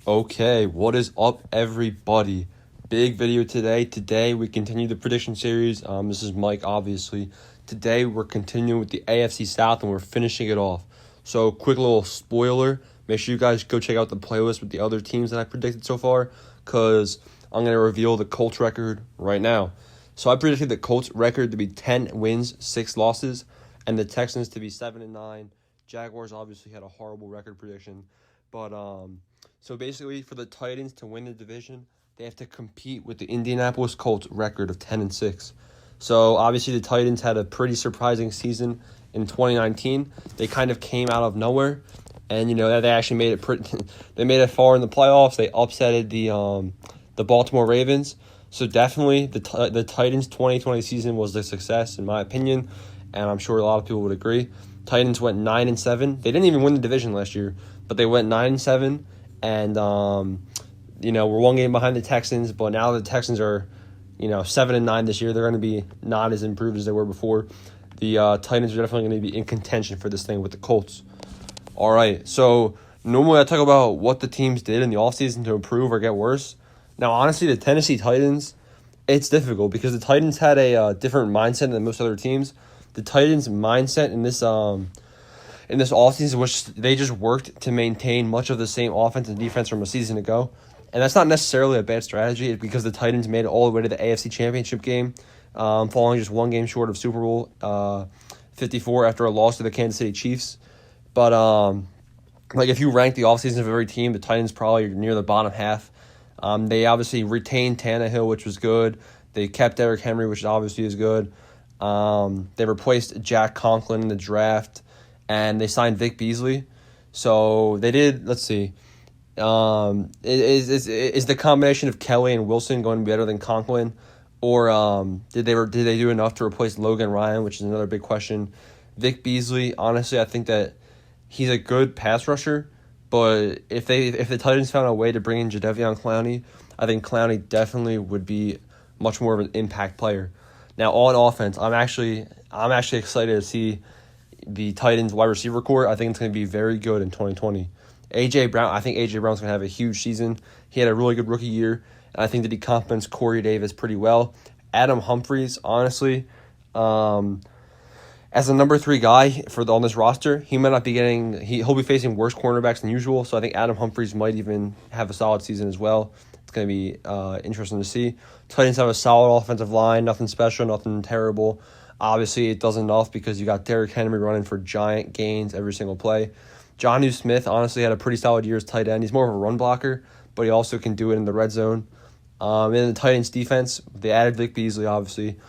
Okay, what is up, everybody? Big video today. Today we continue the prediction series. This is Mike, obviously. Today we're continuing with the AFC South and we're finishing it off. So, quick little spoiler. Make sure you guys go check out the playlist with the other teams that I predicted so far, because I'm going to reveal the Colts record right now. So, I predicted the Colts record to be 10 wins, 6 losses, and the Texans to be 7-9. Jaguars obviously had a horrible record prediction, but so basically, for the Titans to win the division, they have to compete with the Indianapolis Colts record of 10-6. So obviously, the Titans had a pretty surprising season in 2019. They kind of came out of nowhere, and they actually made it they made it far in the playoffs. They upsetted the Baltimore Ravens. So definitely, the Titans' 2020 season was a success in my opinion, and I'm sure a lot of people would agree. Titans went 9-7. They didn't even win the division last year, but they went 9-7. And, we're one game behind the Texans, but now the Texans are, 7-9 this year. They're going to be not as improved as they were before. The Titans are definitely going to be in contention for this thing with the Colts. All right, so normally I talk about what the teams did in the offseason to improve or get worse. Now, honestly, the Tennessee Titans, it's difficult because the Titans had a different mindset than most other teams. The Titans' mindset in this offseason, which they just worked to maintain much of the same offense and defense from a season ago. And that's not necessarily a bad strategy because the Titans made it all the way to the AFC Championship game, falling just one game short of Super Bowl 54 after a loss to the Kansas City Chiefs. But if you rank the offseason of every team, the Titans probably are near the bottom half. They obviously retained Tannehill, which was good. They kept Derrick Henry, which obviously is good. They replaced Jack Conklin in the draft. And they signed Vic Beasley. So they did, let's see. Is the combination of Kelly and Wilson going to be better than Conklin? Or did they do enough to replace Logan Ryan, which is another big question. Vic Beasley, honestly, I think that he's a good pass rusher. But if the Titans found a way to bring in Jadeveon Clowney, I think Clowney definitely would be much more of an impact player. Now, on offense, I'm actually excited to see the Titans wide receiver core. I think it's going to be very good in 2020. A.J. Brown, I think A.J. Brown's going to have a huge season. He had a really good rookie year, and I think that he complements Corey Davis pretty well. Adam Humphries, honestly, as a number 3 guy on this roster, he might not be he'll be facing worse cornerbacks than usual, so I think Adam Humphries might even have a solid season as well. It's going to be interesting to see. Titans have a solid offensive line, nothing special, nothing terrible. Obviously, it does enough because you got Derrick Henry running for giant gains every single play. Jonnu Smith honestly had a pretty solid year as tight end. He's more of a run blocker, but he also can do it in the red zone. In the Titans defense, they added Vic Beasley, obviously.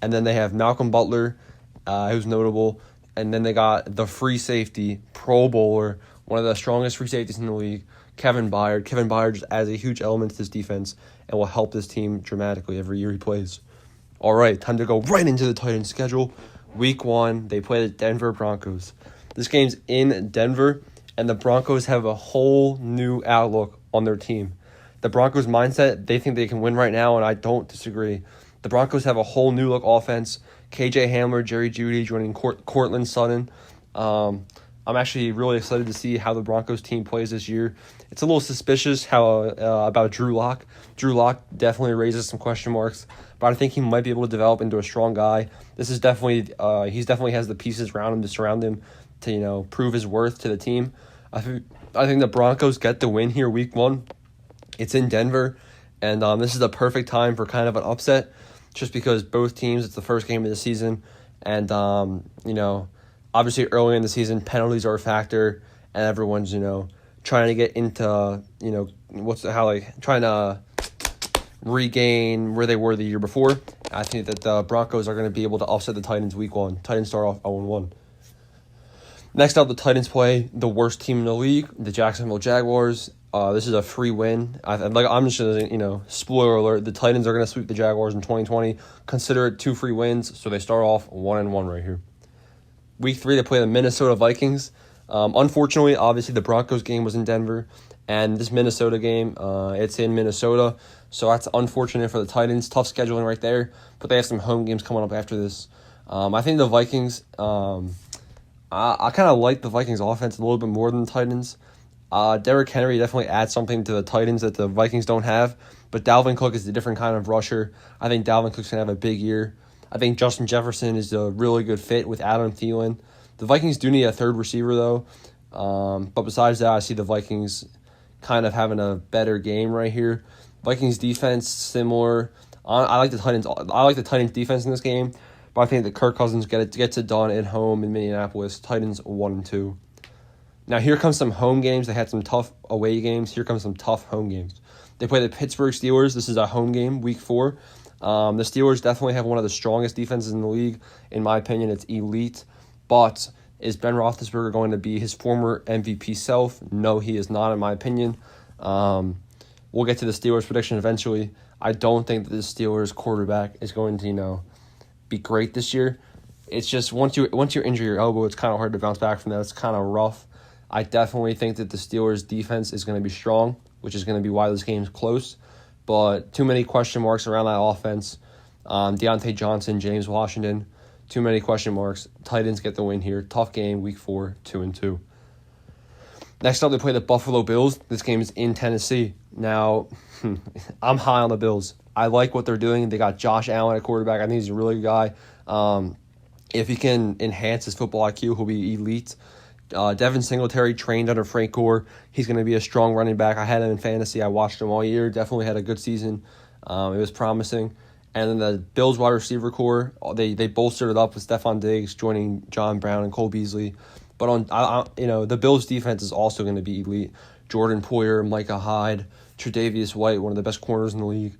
And then they have Malcolm Butler, who's notable. And then they got the free safety, Pro Bowler, one of the strongest free safeties in the league, Kevin Byard. Kevin Byard just adds a huge element to this defense and will help this team dramatically every year he plays. All right, time to go right into the Titans' schedule. Week 1, they play the Denver Broncos. This game's in Denver, and the Broncos have a whole new outlook on their team. The Broncos' mindset, they think they can win right now, and I don't disagree. The Broncos have a whole new look offense. KJ Hamler, Jerry Jeudy joining Cortland Sutton. I'm actually really excited to see how the Broncos team plays this year. It's a little suspicious about Drew Lock. Drew Lock definitely raises some question marks, but I think he might be able to develop into a strong guy. This is definitely he definitely has the pieces around him to surround him to prove his worth to the team. I think the Broncos get the win here week 1. It's in Denver, and this is the perfect time for kind of an upset, just because both teams, it's the first game of the season, and obviously early in the season penalties are a factor, and everyone's trying to get into trying to regain where they were the year before. I think that the Broncos are going to be able to offset the Titans week 1. Titans start off 0-1. Next up, the Titans play the worst team in the league, the Jacksonville Jaguars. This is a free win. I'm just gonna, spoiler alert, the Titans are gonna sweep the Jaguars in 2020. Consider it 2 free wins, so they start off 1-1 right here. Week 3, they play the Minnesota Vikings. Unfortunately, obviously, the Broncos game was in Denver, and this Minnesota game, it's in Minnesota, so that's unfortunate for the Titans. Tough scheduling right there, but they have some home games coming up after this. I think the Vikings, I kind of like the Vikings offense a little bit more than the Titans. Derrick Henry definitely adds something to the Titans that the Vikings don't have, but Dalvin Cook is a different kind of rusher. I think Dalvin Cook's going to have a big year. I think Justin Jefferson is a really good fit with Adam Thielen. The Vikings do need a third receiver, though. But besides that, I see the Vikings kind of having a better game right here. Vikings defense, similar. I like the Titans defense in this game, but I think that Kirk Cousins gets it done at home in Minneapolis. Titans 1-2. Now here comes some home games. They had some tough away games. Here comes some tough home games. They play the Pittsburgh Steelers. This is a home game, Week 4. The Steelers definitely have one of the strongest defenses in the league. In my opinion, it's elite. But is Ben Roethlisberger going to be his former MVP self? No, he is not, in my opinion. We'll get to the Steelers' prediction eventually. I don't think that the Steelers' quarterback is going to, be great this year. It's just once you injure your elbow, it's kind of hard to bounce back from that. It's kind of rough. I definitely think that the Steelers' defense is going to be strong, which is going to be why this game's close. But too many question marks around that offense. Deontay Johnson, James Washington, too many question marks. Titans get the win here. Tough game, Week 4, 2-2. Next up, they play the Buffalo Bills. This game is in Tennessee. Now, I'm high on the Bills. I like what they're doing. They got Josh Allen at quarterback. I think he's a really good guy. If he can enhance his football IQ, he'll be elite. Devin Singletary trained under Frank Gore. He's going to be a strong running back. I had him in fantasy. I watched him all year. Definitely had a good season. It was promising. And then the Bills wide receiver core, they bolstered it up with Stefon Diggs joining John Brown and Cole Beasley. But the Bills defense is also going to be elite. Jordan Poyer, Micah Hyde, Tre'Davious White, one of the best corners in the league.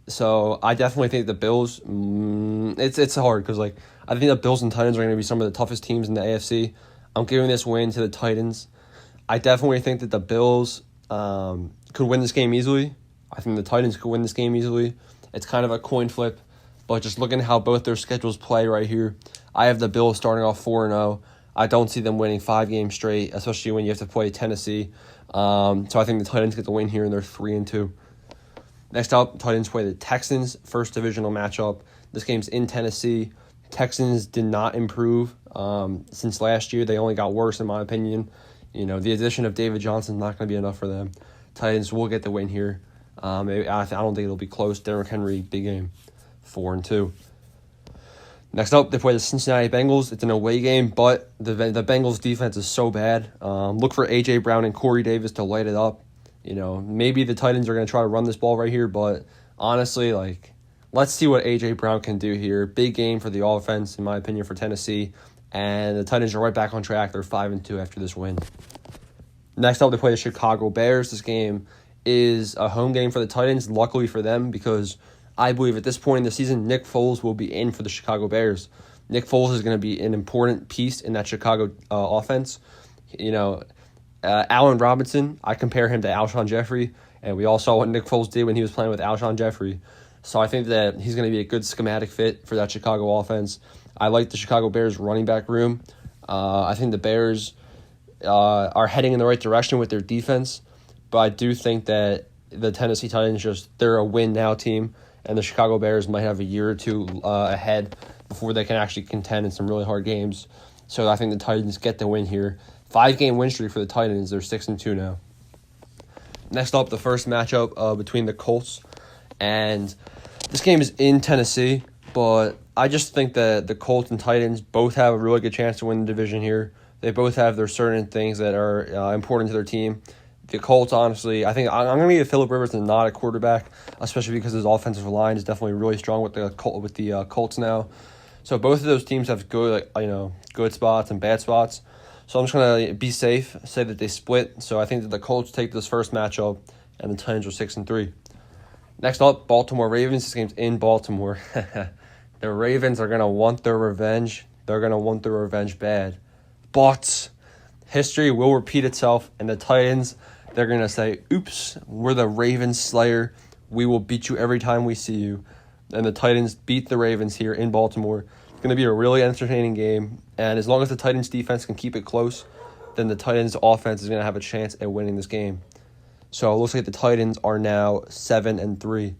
So I definitely think the Bills. It's hard because I think the Bills and Titans are going to be some of the toughest teams in the AFC. I'm giving this win to the Titans. I definitely think that the Bills could win this game easily. I think the Titans could win this game easily. It's kind of a coin flip, but just looking at how both their schedules play right here, I have the Bills starting off 4-0. I don't see them winning 5 games straight, especially when you have to play Tennessee. So I think the Titans get the win here, and they're 3-2. Next up, Titans play the Texans, first divisional matchup. This game's in Tennessee. Texans did not improve since last year. They only got worse, in my opinion. The addition of David Johnson is not going to be enough for them. Titans will get the win here. I don't think it'll be close. Derrick Henry, big game, 4-2. Next up, they play the Cincinnati Bengals. It's an away game, but the Bengals defense is so bad. Look for A.J. Brown and Corey Davis to light it up. Maybe the Titans are going to try to run this ball right here, but honestly, let's see what A.J. Brown can do here. Big game for the offense, in my opinion, for Tennessee. And the Titans are right back on track. They're 5-2 after this win. Next up, they play the Chicago Bears. This game is a home game for the Titans, luckily for them, because I believe at this point in the season, Nick Foles will be in for the Chicago Bears. Nick Foles is going to be an important piece in that Chicago offense. Allen Robinson, I compare him to Alshon Jeffrey, and we all saw what Nick Foles did when he was playing with Alshon Jeffrey. So I think that he's going to be a good schematic fit for that Chicago offense. I like the Chicago Bears running back room. I think the Bears are heading in the right direction with their defense, but I do think that the Tennessee Titans, they're a win-now team, and the Chicago Bears might have a year or two ahead before they can actually contend in some really hard games. So I think the Titans get the win here. 5-game win streak for the Titans. They're 6-2 now. Next up, the first matchup between the Colts, and this game is in Tennessee, but I just think that the Colts and Titans both have a really good chance to win the division here. They both have their certain things that are important to their team. The Colts, honestly, I think I'm going to give Phillip Rivers a nod at quarterback, especially because his offensive line is definitely really strong with the Colts now. So both of those teams have good spots and bad spots. So I'm just going to be safe, say that they split. So I think that the Colts take this first matchup, and the Titans are 6-3. Next up, Baltimore Ravens. This game's in Baltimore. The Ravens are going to want their revenge. They're going to want their revenge bad. But history will repeat itself, and the Titans, they're going to say, oops, we're the Ravens Slayer. We will beat you every time we see you. And the Titans beat the Ravens here in Baltimore. It's going to be a really entertaining game. And as long as the Titans defense can keep it close, then the Titans offense is going to have a chance at winning this game. So it looks like the Titans are now 7-3.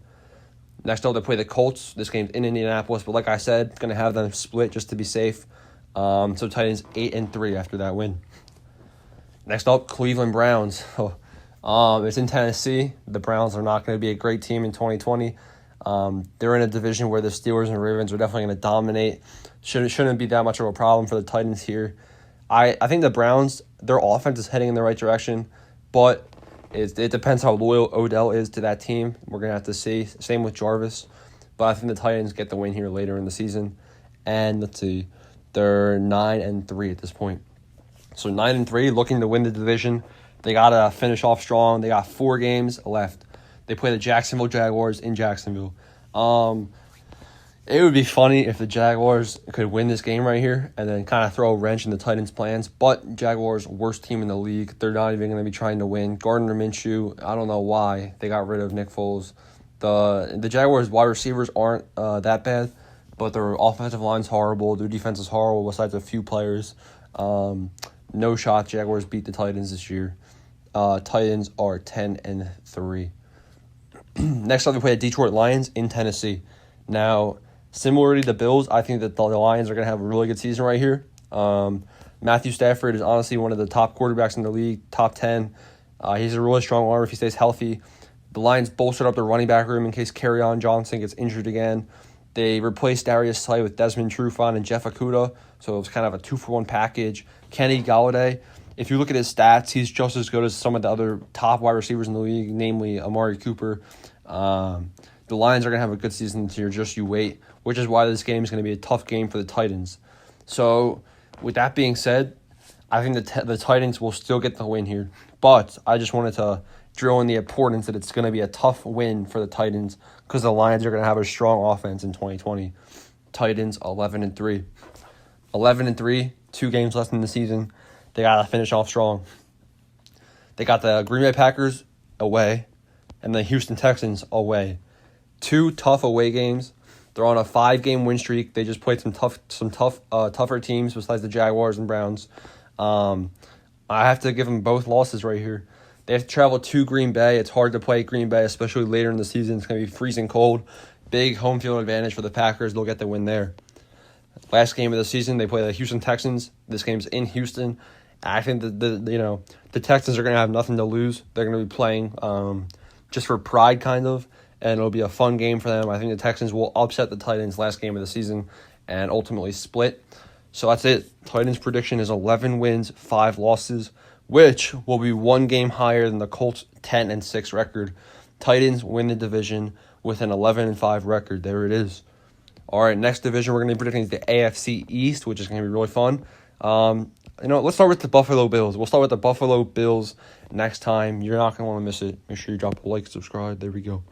Next up, they play the Colts. This game's in Indianapolis, but like I said, going to have them split just to be safe. So Titans 8-3 after that win. Next up, Cleveland Browns. It's in Tennessee. The Browns are not going to be a great team in 2020. They're in a division where the Steelers and Ravens are definitely going to dominate. Shouldn't be that much of a problem for the Titans here. I think the Browns, their offense is heading in the right direction, but it depends how loyal Odell is to that team. We're going to have to see. Same with Jarvis. But I think the Titans get the win here later in the season. And let's see, they're 9-3 at this point. So 9-3, looking to win the division. They got to finish off strong. They got 4 games left. They play the Jacksonville Jaguars in Jacksonville. It would be funny if the Jaguars could win this game right here and then kind of throw a wrench in the Titans' plans. But Jaguars, worst team in the league. They're not even going to be trying to win. Gardner Minshew, I don't know why they got rid of Nick Foles. The Jaguars' wide receivers aren't that bad, but their offensive line's horrible. Their defense is horrible besides a few players. No shot. Jaguars beat the Titans this year. Titans are 10-3. Next up, we play the Detroit Lions in Tennessee. Now, similarly to the Bills, I think that the Lions are going to have a really good season right here. Matthew Stafford is honestly one of the top quarterbacks in the league, top 10. He's a really strong arm if he stays healthy. The Lions bolstered up their running back room in case Kerryon Johnson gets injured again. They replaced Darius Slay with Desmond Trufant and Jeff Okudah, so it was kind of a 2-for-1 package. Kenny Galladay, if you look at his stats, he's just as good as some of the other top wide receivers in the league, namely Amari Cooper. The Lions are going to have a good season this year, just you wait, which is why this game is going to be a tough game for the Titans. So, with that being said, I think the Titans will still get the win here. But I just wanted to drill in the importance that it's going to be a tough win for the Titans because the Lions are going to have a strong offense in 2020. Titans 11-3. 11-3, 2 games left in the season. They got to finish off strong. They got the Green Bay Packers away and the Houston Texans away. 2 tough away games. They're on a 5-game win streak. They just played some tougher teams besides the Jaguars and Browns. I have to give them both losses right here. They have to travel to Green Bay. It's hard to play Green Bay, especially later in the season. It's going to be freezing cold. Big home field advantage for the Packers. They'll get the win there. Last game of the season, they play the Houston Texans. This game's in Houston. I think that the Texans are going to have nothing to lose. They're going to be playing just for pride, kind of, and it'll be a fun game for them. I think the Texans will upset the Titans last game of the season and ultimately split. So that's it. Titans' prediction is 11 wins, 5 losses, which will be 1 game higher than the Colts' 10-6 record. Titans win the division with an 11-5 record. There it is. All right, next division we're going to be predicting is the AFC East, which is going to be really fun. Let's start with the Buffalo Bills. We'll start with the Buffalo Bills next time. You're not going to want to miss it. Make sure you drop a like, subscribe. There we go.